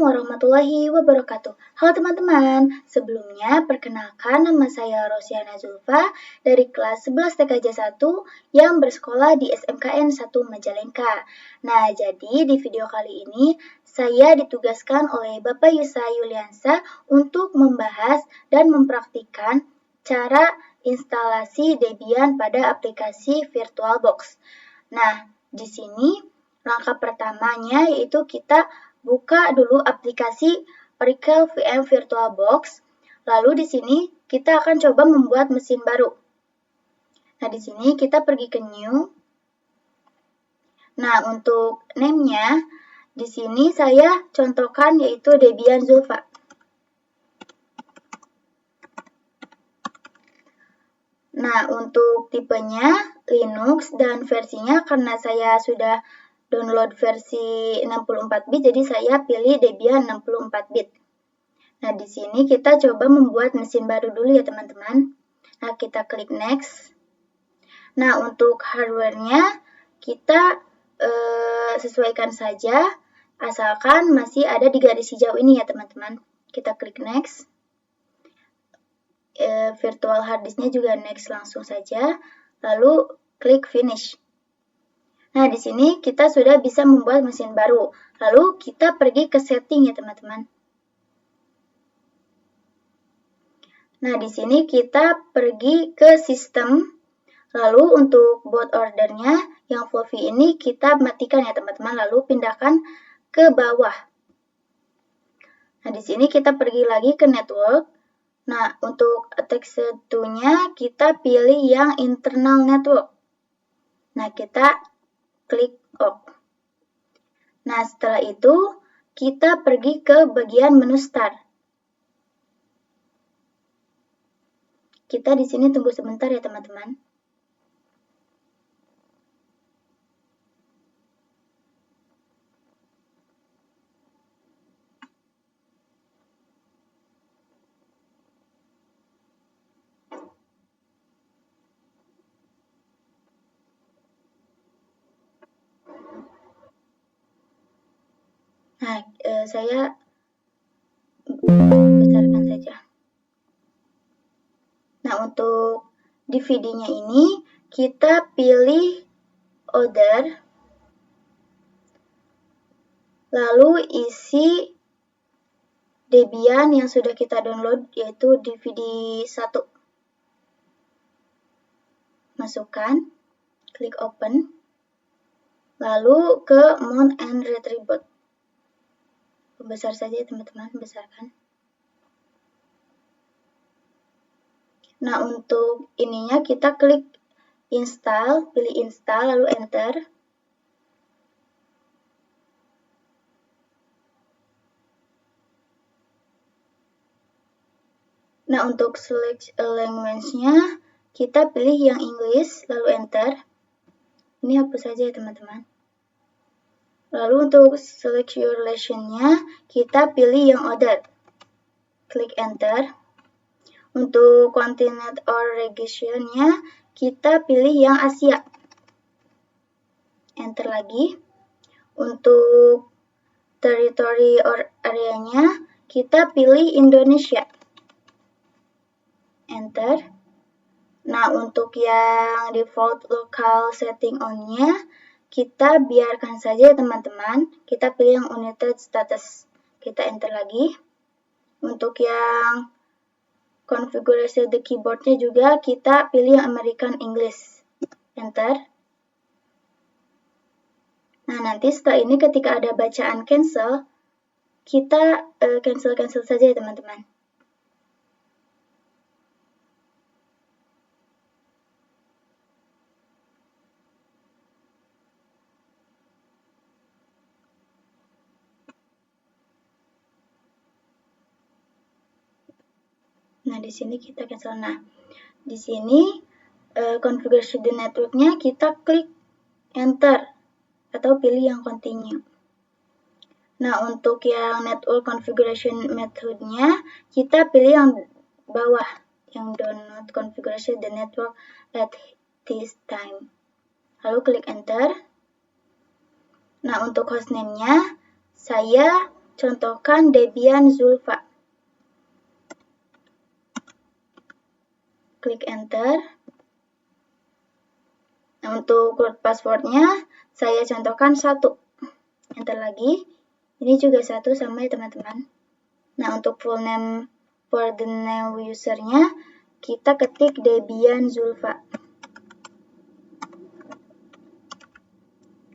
warahmatullahi wabarakatuh. Halo teman-teman, sebelumnya perkenalkan nama saya Rosiana Zulfa dari kelas 11 TKJ 1 yang bersekolah di SMKN 1 Majalengka. Nah, jadi di video kali ini saya ditugaskan oleh Bapak Yusa Yuliansa untuk membahas dan mempraktikkan cara instalasi Debian pada aplikasi VirtualBox. Nah, di sini langkah pertamanya yaitu kita buka dulu aplikasi Oracle VM VirtualBox. Lalu di sini kita akan coba membuat mesin baru. Nah, di sini kita pergi ke New. Nah, untuk name-nya di sini saya contohkan yaitu Debian Zulfa. Nah, untuk tipenya Linux dan versinya karena saya sudah download versi 64 bit, jadi saya pilih Debian 64 bit. Nah, di sini kita coba membuat mesin baru dulu ya teman-teman. Nah, kita klik next. Nah, untuk hardware-nya kita sesuaikan saja, asalkan masih ada di garis hijau ini ya teman-teman. Kita klik next. Virtual hard disk-nya juga next langsung saja. Lalu klik finish. Nah, di sini kita sudah bisa membuat mesin baru. Lalu kita pergi ke setting ya teman-teman. Nah, di sini kita pergi ke sistem. Lalu untuk boot ordernya yang fluffy ini kita matikan ya teman-teman. Lalu pindahkan ke bawah. Nah, di sini kita pergi lagi ke network. Nah, untuk attack satunya kita pilih yang internal network. Nah, kita klik OK. Nah, setelah itu kita pergi ke bagian menu start. Kita di sini tunggu sebentar ya teman-teman. Nah, saya besarkan saja. Nah, untuk DVD-nya ini kita pilih order, lalu isi Debian yang sudah kita download yaitu DVD 1. Masukkan, klik open, lalu ke mount and retrieve. Besar saja teman-teman, besarkan. Nah, untuk ininya kita klik install, pilih install, lalu enter. Nah, untuk select language-nya kita pilih yang English, lalu enter. Ini hapus saja ya teman-teman. Lalu untuk select your relation-nya kita pilih yang other. Klik enter. Untuk continent or region-nya kita pilih yang Asia. Enter lagi. Untuk territory or area-nya kita pilih Indonesia. Enter. Nah, untuk yang default local setting on-nya kita biarkan saja teman-teman. Kita pilih yang United Status. Kita enter lagi. Untuk yang konfigurasi the keyboard-nya juga kita pilih yang American English. Enter. Nah, nanti setelah ini ketika ada bacaan cancel, kita cancel saja ya teman-teman. Nah, di sini kita cancel. Nah, di sini konfigurasi the network-nya kita klik enter atau pilih yang continue. Nah, untuk yang network configuration method-nya kita pilih yang bawah, yang do not configuration the network at this time. Lalu klik enter. Nah, untuk hostname-nya saya contohkan Debian Zulfa. Klik enter. Nah, untuk root passwordnya saya contohkan 1. Enter lagi. Ini juga 1 sama ya teman-teman. Nah, untuk full name for the name usernya kita ketik Debian Zulfa.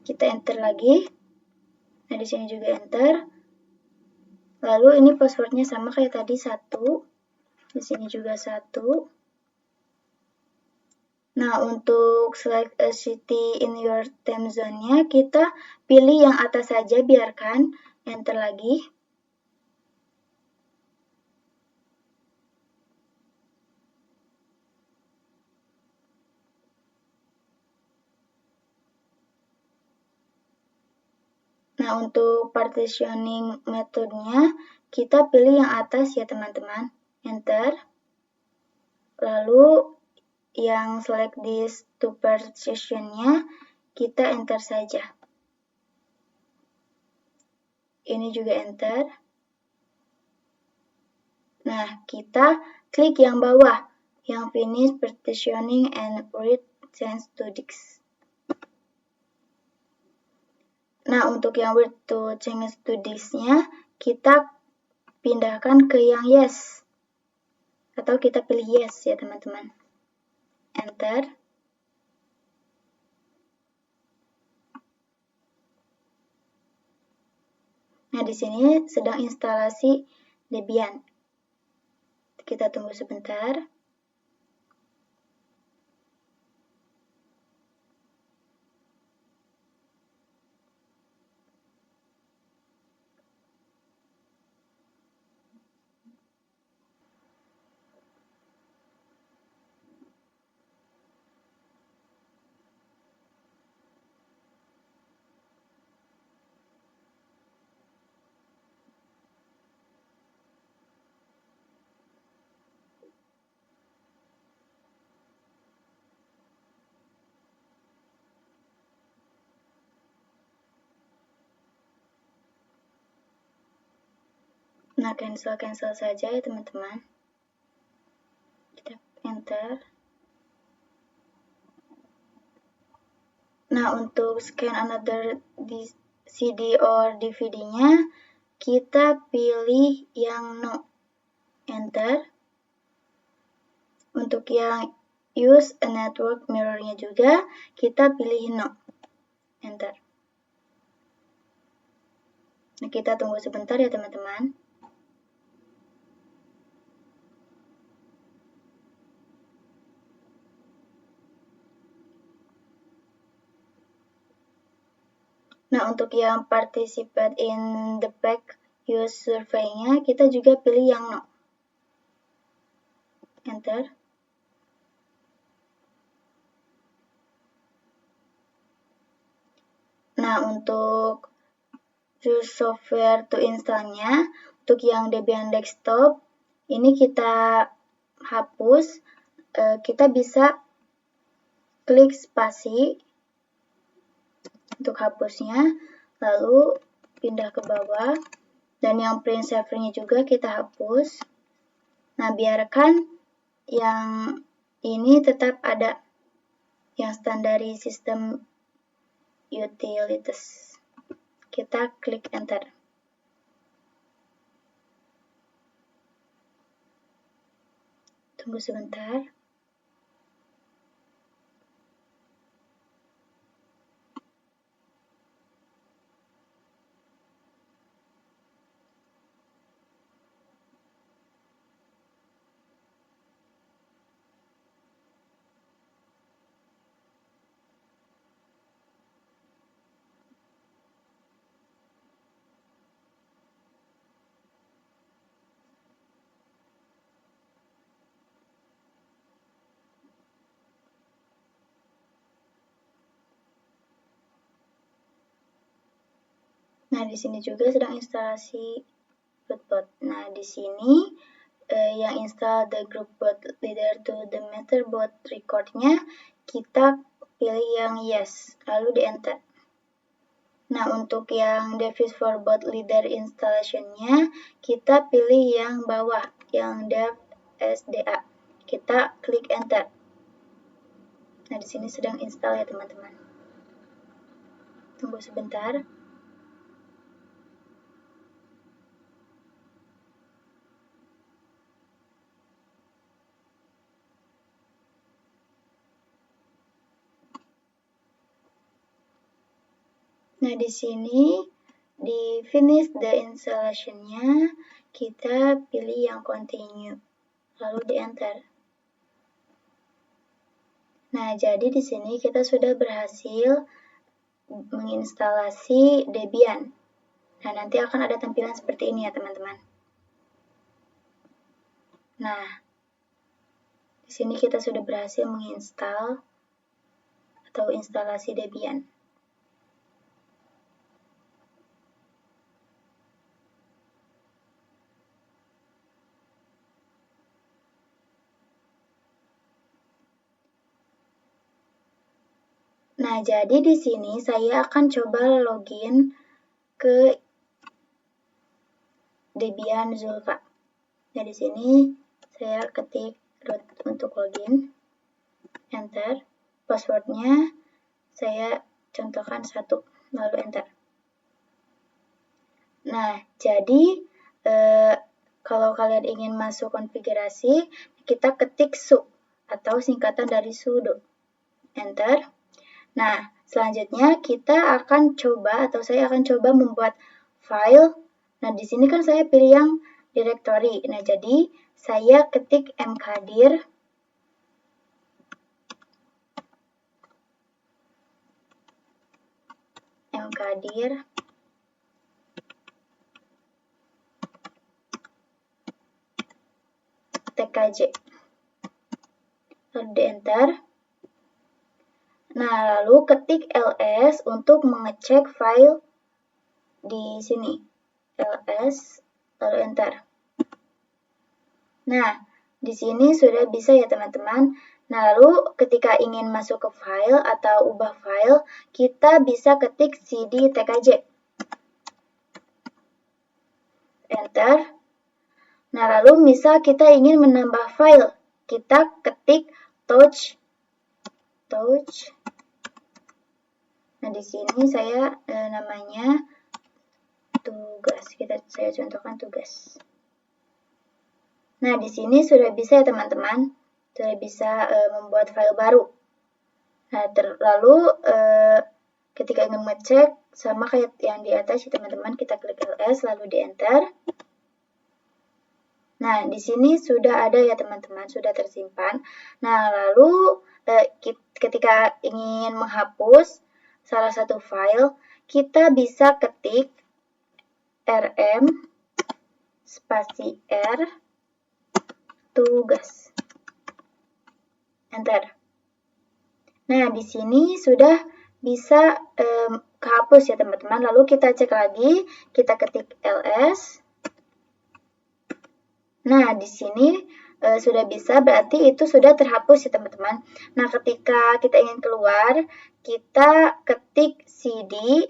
Kita enter lagi. Nah, di sini juga enter. Lalu ini passwordnya sama kayak tadi 1. Di sini juga 1. Nah, untuk select a city in your time zone-nya, kita pilih yang atas saja, biarkan. Enter lagi. Nah, untuk partitioning metodenya, kita pilih yang atas ya teman-teman. Enter. Lalu, yang select this to partition-nya, kita enter saja. Ini juga enter. Nah, kita klik yang bawah, yang finish partitioning and read change to disk. Nah, untuk yang read to change to disk-nya, kita pindahkan ke yang yes. Atau kita pilih yes ya teman-teman. Enter. Nah, di sini sedang instalasi Debian. Kita tunggu sebentar. Nah, cancel saja ya teman-teman. Kita enter. Nah, untuk scan another CD or DVD-nya, kita pilih yang no. Enter. Untuk yang use a network mirror-nya juga, kita pilih no. Enter. Nah, kita tunggu sebentar ya teman-teman. Nah, untuk yang participate in the back use survey-nya, kita juga pilih yang no. Enter. Nah, untuk choose software to install-nya, untuk yang Debian desktop, ini kita hapus. Kita bisa klik spasi untuk hapusnya, lalu pindah ke bawah, dan yang print saver-nya juga kita hapus. Nah, biarkan yang ini tetap ada, yang standar sistem utilities. Kita klik enter. Tunggu sebentar. Nah, di sini juga sedang instalasi rootbot. Nah, di sini yang install the group bot leader to the motherboard record-nya, kita pilih yang yes, lalu di enter. Nah, untuk yang device for boot leader installation-nya, kita pilih yang bawah, yang dev SDA. Kita klik enter. Nah, di sini sedang install ya, teman-teman. Tunggu sebentar. Nah, di sini di finish the installation-nya, kita pilih yang continue, lalu di enter. Nah, jadi di sini kita sudah berhasil menginstalasi Debian. Nah, nanti akan ada tampilan seperti ini ya, teman-teman. Nah, di sini kita sudah berhasil menginstal atau instalasi Debian. Nah, jadi di sini saya akan coba login ke Debian Zulfa. Nah, di sini saya ketik root untuk login, enter. Passwordnya saya contohkan 1, lalu enter. Nah, jadi kalau kalian ingin masuk konfigurasi, kita ketik su atau singkatan dari sudo. Enter. Nah, selanjutnya kita akan coba atau saya akan coba membuat file. Nah, di sini kan saya pilih yang directory. Nah, jadi saya ketik mkdir tkj. Lalu di enter. Nah, lalu ketik ls untuk mengecek file di sini. ls, lalu enter. Nah, di sini sudah bisa ya teman-teman. Nah, lalu ketika ingin masuk ke file atau ubah file, kita bisa ketik cd tkj. Enter. Nah, lalu misal kita ingin menambah file, kita ketik touch. Nah, di sini saya namanya tugas. Saya contohkan tugas. Nah, di sini sudah bisa ya teman-teman. Sudah bisa membuat file baru. Nah, lalu ketika ingin mengecek, sama kayak yang di atas ya teman-teman, kita klik ls lalu di enter. Nah, di sini sudah ada ya teman-teman, sudah tersimpan. Nah, lalu ketika ingin menghapus salah satu file, kita bisa ketik rm spasi r tugas. Enter. Nah, di sini sudah bisa kehapus ya teman-teman. Lalu kita cek lagi, kita ketik ls. Nah, di sini sudah bisa, berarti itu sudah terhapus ya teman-teman. Nah, ketika kita ingin keluar, kita ketik cd,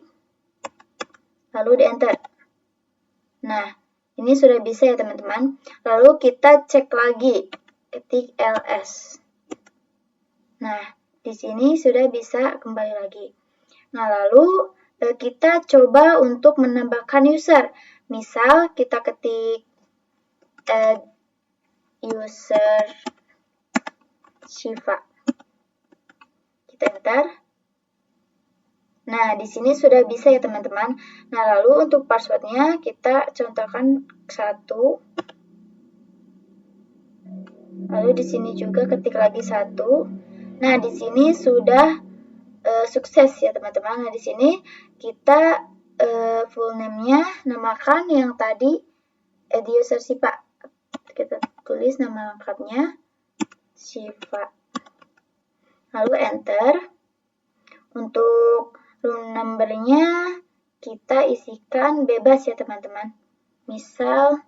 lalu di enter. Nah, ini sudah bisa ya teman-teman. Lalu kita cek lagi, ketik ls. Nah, di sini sudah bisa kembali lagi. Nah, lalu kita coba untuk menambahkan user. Misal kita ketik add user Shiva. Kita enter. Nah, di sini sudah bisa ya teman-teman. Nah, lalu untuk passwordnya kita contohkan 1. Lalu di sini juga ketik lagi 1. Nah, di sini sudah sukses ya teman-teman. Nah, di sini kita full name-nya namakan yang tadi add user Shiva. Kita tulis nama lengkapnya Shiva. Lalu enter. Untuk room number-nya kita isikan bebas ya teman-teman. Misal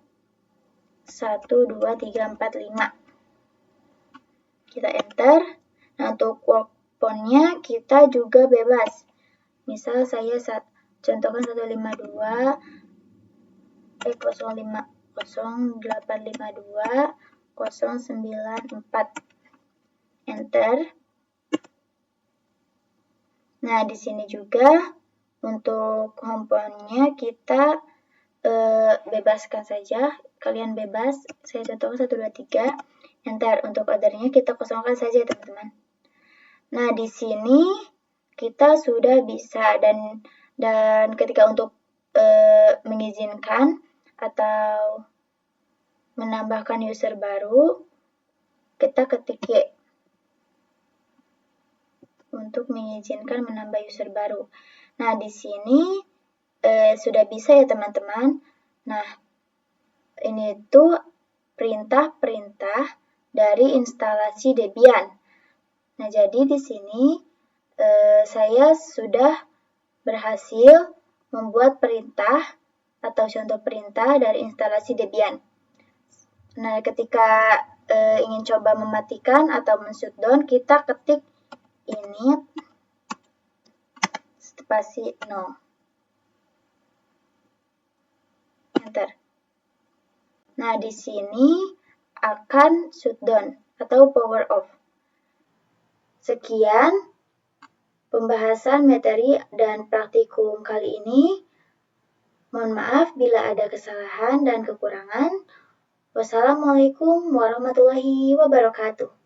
1, 2, 3, 4, 5. Kita enter. Nah, untuk work phone-nya kita juga bebas. Misal saya contohkan 0852 094. Enter. Nah, di sini juga untuk komponennya kita bebaskan saja. Kalian bebas. Saya contohkan 123. Enter. Untuk ordernya kita kosongkan saja, teman-teman. Nah, di sini kita sudah bisa dan ketika untuk mengizinkan atau menambahkan user baru, kita ketik Y untuk mengizinkan menambah user baru. Nah, di sini sudah bisa ya teman-teman. Nah, ini tuh perintah-perintah dari instalasi Debian. Nah, jadi di sini saya sudah berhasil membuat perintah atau contoh perintah dari instalasi Debian. Nah, ketika ingin coba mematikan atau men-shutdown, kita ketik init spasi 0. Enter. Nah, di sini akan shutdown atau power off. Sekian pembahasan materi dan praktikum kali ini. Mohon maaf bila ada kesalahan dan kekurangan. Wassalamualaikum warahmatullahi wabarakatuh.